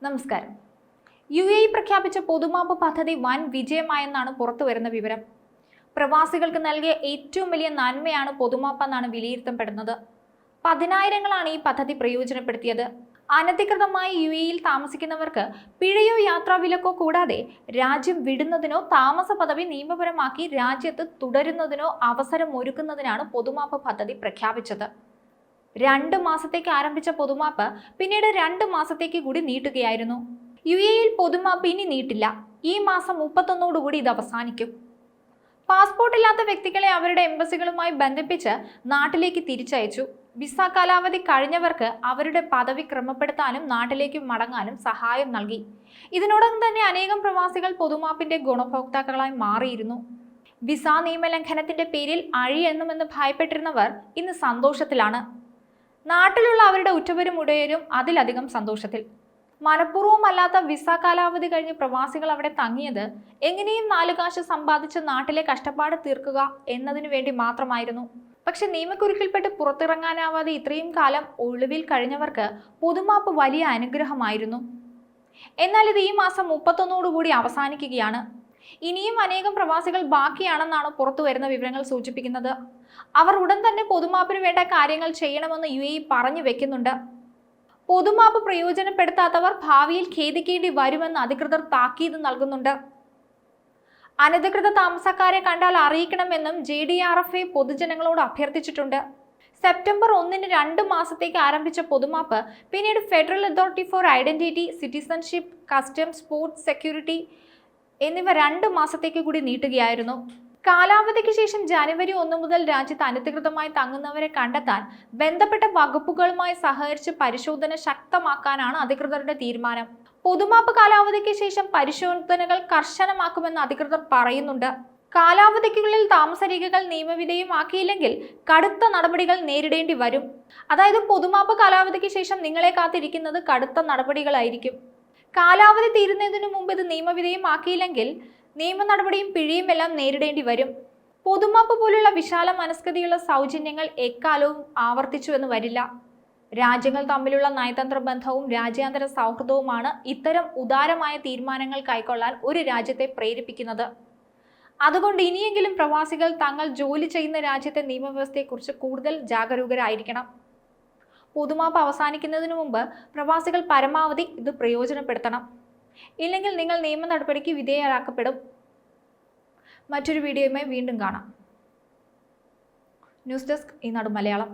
നമസ്കാരം. UAE പ്രഖ്യാപിച്ച പൊതുമാപ്പ് പദ്ധതി വൻ വിജയമായെന്നാണ് പുറത്തുവരുന്ന വിവരം. പ്രവാസികൾക്ക് നൽകിയ ഏറ്റവും വലിയ നന്മയാണ് പൊതുമാപ്പെന്നാണ് വിലയിരുത്തപ്പെടുന്നത്. പതിനായിരങ്ങളാണ് ഈ പദ്ധതി പ്രയോജനപ്പെടുത്തിയത്. അനധികൃതമായി UAEയിൽ താമസിക്കുന്നവർക്ക് പിഴയോ യാത്രാവിലക്കോ കൂടാതെ രാജ്യം വിടുന്നതിനോ താമസ പദവി നിയമപരമാക്കി രാജ്യത്ത് തുടരുന്നതിനോ അവസരമൊരുക്കുന്നതിനാണ് പൊതുമാപ്പ് പദ്ധതി പ്രഖ്യാപിച്ചത്. 2 മാസത്തേക്ക് ആരംഭിച്ച പൊതുമാപ്പ് പിന്നീട് 2 മാസത്തേക്ക് കൂടി നീട്ടുകയായിരുന്നു. UAEയിൽ പൊതുമാപ്പ് ഇനി നീട്ടില്ല. ഈ മാസം 31 ഇത് അവസാനിക്കും. പാസ്പോർട്ട് ഇല്ലാത്ത വ്യക്തികളെ അവരുടെ എംബസികളുമായി ബന്ധിപ്പിച്ച് നാട്ടിലേക്ക് തിരിച്ചയച്ചു. വിസ കാലാവധി കഴിഞ്ഞവർക്ക് അവരുടെ പദവി ക്രമപ്പെടുത്താനും നാട്ടിലേക്ക് മടങ്ങാനും സഹായം നൽകി. ഇതിനോടകം തന്നെ അനേകം പ്രവാസികൾ പൊതുമാപ്പിന്റെ ഗുണഭോക്താക്കളായി മാറിയിരുന്നു. വിസ നിയമലംഘനത്തിന്റെ പേരിൽ അഴിയെന്നുമെന്ന് ഭയപ്പെട്ടിരുന്നവർ ഇന്ന് സന്തോഷത്തിലാണ്. നാട്ടിലുള്ള അവരുടെ ഉറ്റവരും ഉടയരും അതിലധികം സന്തോഷത്തിൽ. മനഃപൂർവ്വമല്ലാത്ത വിസ കാലാവധി കഴിഞ്ഞ് പ്രവാസികൾ അവിടെ തങ്ങിയത് എങ്ങനെയും 4 കാശ് സമ്പാദിച്ച് നാട്ടിലെ കഷ്ടപ്പാട് തീർക്കുക എന്നതിനു വേണ്ടി മാത്രമായിരുന്നു. പക്ഷെ നിയമക്കുരുക്കിൽപ്പെട്ട് പുറത്തിറങ്ങാനാവാതെ ഇത്രയും കാലം ഒളിവിൽ കഴിഞ്ഞവർക്ക് പൊതുമാപ്പ് വലിയ അനുഗ്രഹമായിരുന്നു. എന്നാൽ ഇത് ഈ മാസം 31 അവസാനിക്കുകയാണ്. ഇനിയും അനേകം പ്രവാസികൾ ബാക്കിയാണെന്നാണ് പുറത്തു വരുന്ന വിവരങ്ങൾ സൂചിപ്പിക്കുന്നത്. അവർ ഉടൻ തന്നെ പൊതുമാപ്പിന് വേണ്ട കാര്യങ്ങൾ ചെയ്യണമെന്ന് UAE പറഞ്ഞു വെക്കുന്നുണ്ട്. പൊതുമാപ്പ് പ്രയോജനപ്പെടുത്താത്തവർ ഭാവിയിൽ ഖേദിക്കേണ്ടി വരുമെന്ന് അധികൃതർ താക്കീത് നൽകുന്നുണ്ട്. അനധികൃത താമസക്കാരെ കണ്ടാൽ അറിയിക്കണമെന്നും JDRFA പൊതുജനങ്ങളോട് അഭ്യർത്ഥിച്ചിട്ടുണ്ട്. സെപ്റ്റംബർ 1 2 മാസത്തേക്ക് ആരംഭിച്ച പൊതുമാപ്പ് പിന്നീട് federal authority four identity, citizenship, customs, port security എന്നിവ 2 മാസത്തേക്ക് കൂടി നീട്ടുകയായിരുന്നു. കാലാവധിക്ക് ശേഷം ജനുവരി 1 മുതൽ രാജ്യത്ത് അനധികൃതമായി തങ്ങുന്നവരെ കണ്ടെത്താൻ ബന്ധപ്പെട്ട വകുപ്പുകളുമായി സഹകരിച്ച് പരിശോധന ശക്തമാക്കാനാണ് അധികൃതരുടെ തീരുമാനം. പൊതുമാപ്പ് കാലാവധിക്ക് ശേഷം പരിശോധനകൾ കർശനമാക്കുമെന്ന് അധികൃതർ പറയുന്നുണ്ട്. കാലാവധിക്കുള്ളിൽ താമസരേഖകൾ നിയമവിധേയമാക്കിയില്ലെങ്കിൽ കടുത്ത നടപടികൾ നേരിടേണ്ടി വരും. അതായത് പൊതുമാപ്പ് കാലാവധിക്ക് ശേഷം നിങ്ങളെ കാത്തിരിക്കുന്നത് കടുത്ത നടപടികളായിരിക്കും. കാലാവധി തീരുന്നതിനു മുമ്പ് ഇത് നിയമവിധേയമാക്കിയില്ലെങ്കിൽ നിയമ നടപടിയും പിഴയും എല്ലാം നേരിടേണ്ടി വരും. പൊതുമാപ്പ് പോലുള്ള വിശാല മനസ്കതയുള്ള സൗജന്യങ്ങൾ എക്കാലവും ആവർത്തിച്ചുവെന്ന് വരില്ല. രാജ്യങ്ങൾ തമ്മിലുള്ള നയതന്ത്ര ബന്ധവും രാജ്യാന്തര സൗഹൃദവുമാണ് ഇത്തരം ഉദാരമായ തീരുമാനങ്ങൾ കൈക്കൊള്ളാൻ ഒരു രാജ്യത്തെ പ്രേരിപ്പിക്കുന്നത്. അതുകൊണ്ട് ഇനിയെങ്കിലും പ്രവാസികൾ തങ്ങൾ ജോലി ചെയ്യുന്ന രാജ്യത്തെ നിയമവ്യവസ്ഥയെക്കുറിച്ച് കൂടുതൽ ജാഗരൂകരായിരിക്കണം. പൊതുമാപ്പ് അവസാനിക്കുന്നതിന് മുമ്പ് പ്രവാസികൾ പരമാവധി ഇത് പ്രയോജനപ്പെടുത്തണം. ഇല്ലെങ്കിൽ നിങ്ങൾ നിയമ നടപടിക്ക് വിധേയരാക്കപ്പെടും. മറ്റൊരു വീഡിയോയുമായി വീണ്ടും കാണാം. ന്യൂസ് ഡെസ്ക് ഈനാട് മലയാളം.